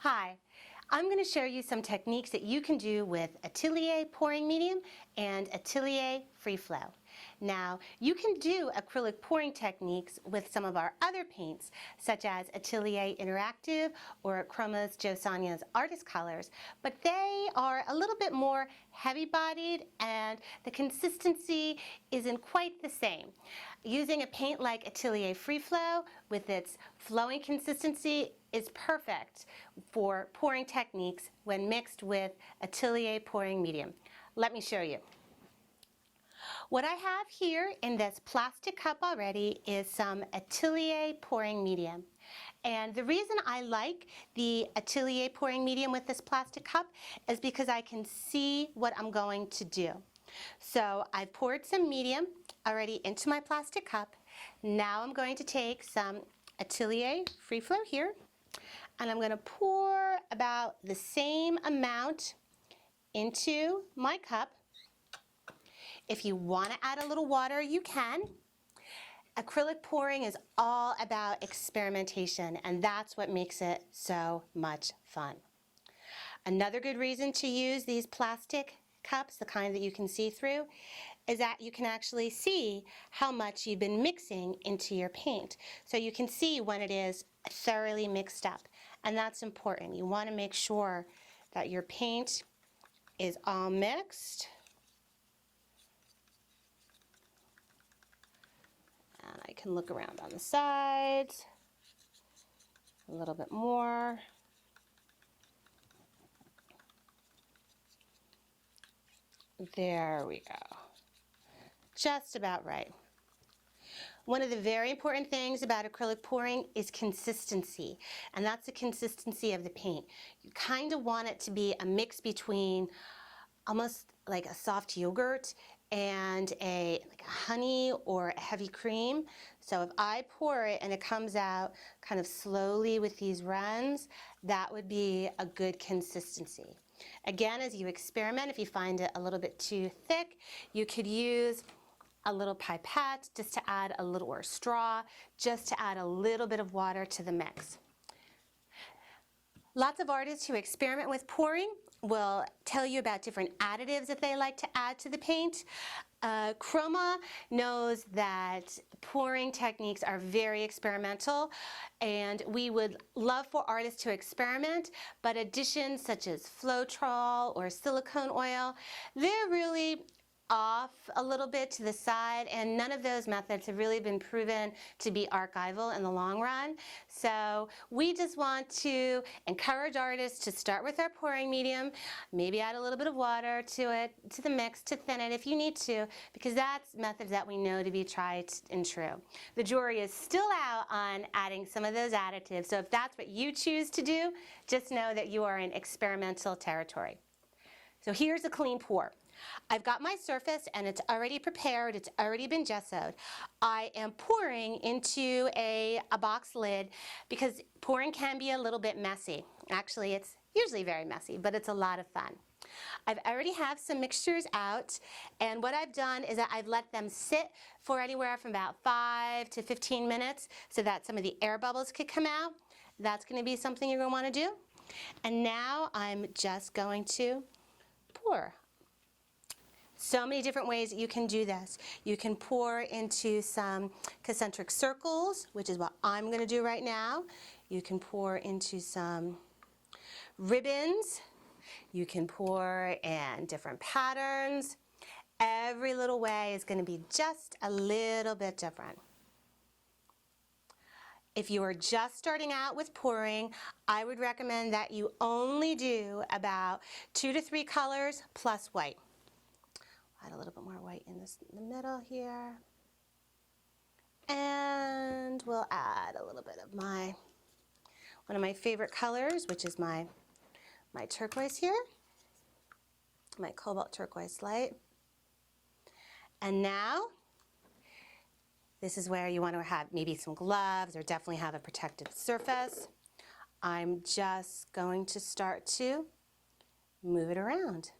Hi, I'm going to show you some techniques that you can do with Atelier pouring medium and Atelier free flow. Now, you can do acrylic pouring techniques with some of our other paints, such as Atelier Interactive or Chroma's Joe Sonya's Artist Colors, but they are a little bit more heavy-bodied and the consistency isn't quite the same. Using a paint like Atelier Free Flow with its flowing consistency is perfect for pouring techniques when mixed with Atelier pouring medium. Let me show you. What I have here in this plastic cup already is some Atelier pouring medium. And the reason I like the Atelier pouring medium with this plastic cup is because I can see what I'm going to do. So I've poured some medium already into my plastic cup. Now I'm going to take some Atelier Free Flow here, and I'm going to pour about the same amount into my cup. If you want to add a little water, you can. Acrylic pouring is all about experimentation, and that's what makes it so much fun. Another good reason to use these plastic cups, the kind that you can see through, is that you can actually see how much you've been mixing into your paint. So you can see when it is thoroughly mixed up, and that's important. You want to make sure that your paint is all mixed. And I can look around on the sides a little bit more. There we go. Just about right. One of the very important things about acrylic pouring is consistency, and that's the consistency of the paint. You kind of want it to be a mix between almost like a soft yogurt and like a honey or a heavy cream. So if I pour it and it comes out kind of slowly with these runs, that would be a good consistency. Again, as you experiment, if you find it a little bit too thick, you could use a little pipette just to add a little, or straw, just to add a little bit of water to the mix. Lots of artists who experiment with pouring will tell you about different additives that they like to add to the paint. Chroma knows that pouring techniques are very experimental, and we would love for artists to experiment, but additions such as Floetrol or silicone oil, they're really off a little bit to the side, and none of those methods have really been proven to be archival in the long run. So we just want to encourage artists to start with our pouring medium, maybe add a little bit of water to it, to the mix, to thin it if you need to, because that's methods that we know to be tried and true. The jury is still out on adding some of those additives, so if that's what you choose to do, just know that you are in experimental territory. So here's a clean pour. I've got my surface and it's already prepared, it's already been gessoed. I am pouring into a box lid because pouring can be a little bit messy. Actually, it's usually very messy, but it's a lot of fun. I've already have some mixtures out, and what I've done is that I've let them sit for anywhere from about 5 to 15 minutes so that some of the air bubbles could come out. That's going to be something you're going to want to do. And now I'm just going to pour. So many different ways that you can do this. You can pour into some concentric circles, which is what I'm going to do right now. You can pour into some ribbons. You can pour in different patterns. Every little way is going to be just a little bit different. If you are just starting out with pouring, I would recommend that you only do about 2 to 3 colors plus white. Add a little bit more white in the middle here. And we'll add a little bit of one of my favorite colors, which is my turquoise here, my cobalt turquoise light. And now, this is where you want to have maybe some gloves or definitely have a protective surface. I'm just going to start to move it around.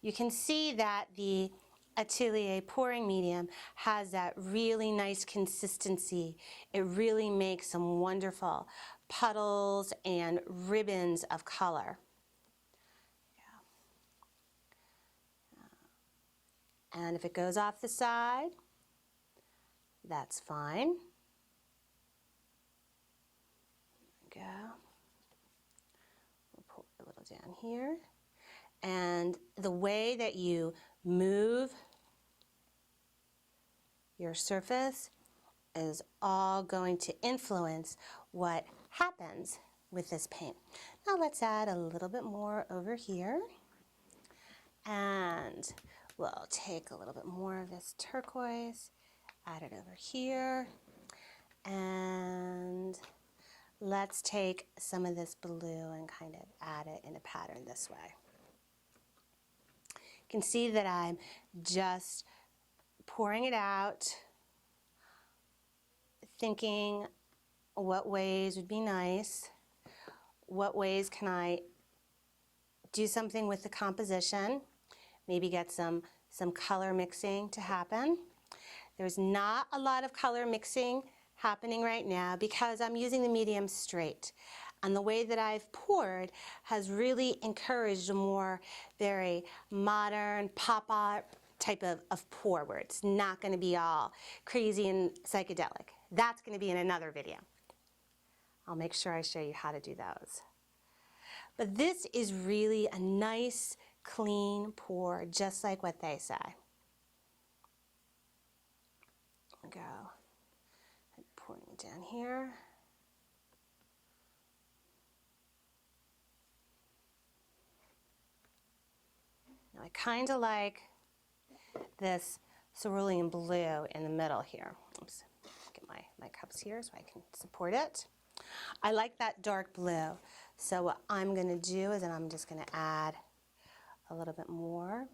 You can see that the Atelier pouring medium has that really nice consistency. It really makes some wonderful puddles and ribbons of color. And if it goes off the side, that's fine. There we go. We'll pull it a little down here. And the way that you move your surface is all going to influence what happens with this paint. Now let's add a little bit more over here. And we'll take a little bit more of this turquoise, add it over here, and let's take some of this blue and kind of add it in a pattern this way. You can see that I'm just pouring it out, thinking what ways would be nice, what ways can I do something with the composition, maybe get some color mixing to happen. There's not a lot of color mixing happening right now because I'm using the medium straight. And the way that I've poured has really encouraged a more very modern pop art type of pour where it's not going to be all crazy and psychedelic. That's going to be in another video. I'll make sure I show you how to do those. But this is really a nice, clean pour, just like what they say. There we go. And pouring it down here. Now I kind of like this cerulean blue in the middle here. Oops, get my cups here so I can support it. I like that dark blue. So what I'm going to do is I'm just going to add a little bit more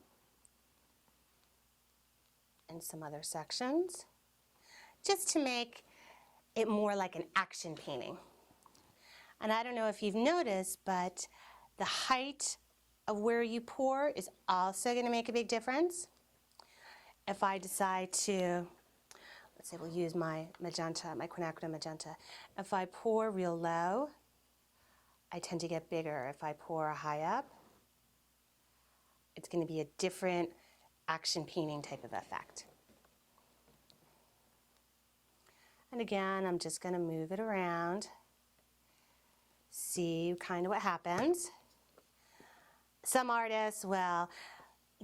in some other sections, just to make it more like an action painting. And I don't know if you've noticed, but the height of where you pour is also going to make a big difference. If I decide to, let's say we'll use my magenta, my quinacridone magenta. If I pour real low, I tend to get bigger. If I pour high up, it's going to be a different action painting type of effect. And again, I'm just going to move it around, see kind of what happens. Some artists will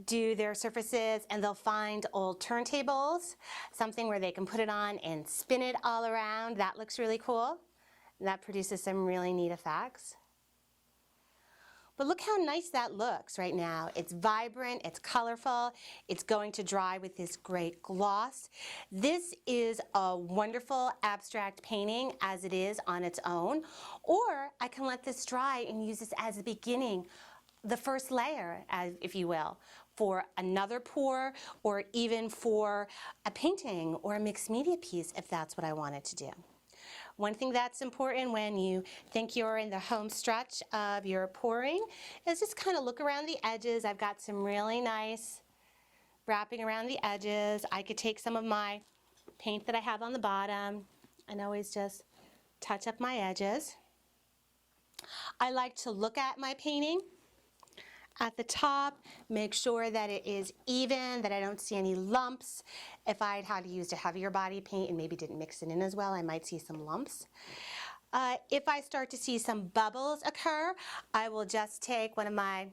do their surfaces and they'll find old turntables, something where they can put it on and spin it all around. That looks really cool. That produces some really neat effects. But look how nice that looks right now. It's vibrant, it's colorful, it's going to dry with this great gloss. This is a wonderful abstract painting as it is on its own, or I can let this dry and use this as the beginning, the first layer, if you will, for another pour or even for a painting or a mixed media piece if that's what I wanted to do. One thing that's important when you think you're in the home stretch of your pouring is just kind of look around the edges. I've got some really nice wrapping around the edges. I could take some of my paint that I have on the bottom and always just touch up my edges. I like to look at my painting at the top, make sure that it is even, that I don't see any lumps. If I had to use a heavier body paint and maybe didn't mix it in as well, I might see some lumps. If I start to see some bubbles occur, I will just take one of my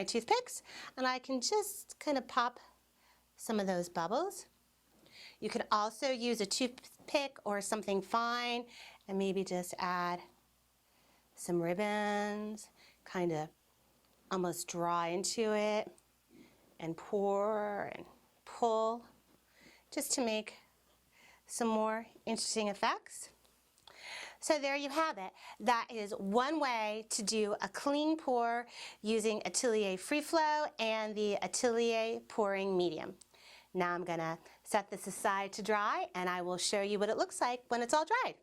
toothpicks and I can just kind of pop some of those bubbles. You can also use a toothpick or something fine and maybe just add some ribbons, kind of almost draw into it and pour and pull just to make some more interesting effects. So there you have it. That is one way to do a clean pour using Atelier Free Flow and the Atelier pouring medium. Now I'm going to set this aside to dry and I will show you what it looks like when it's all dried.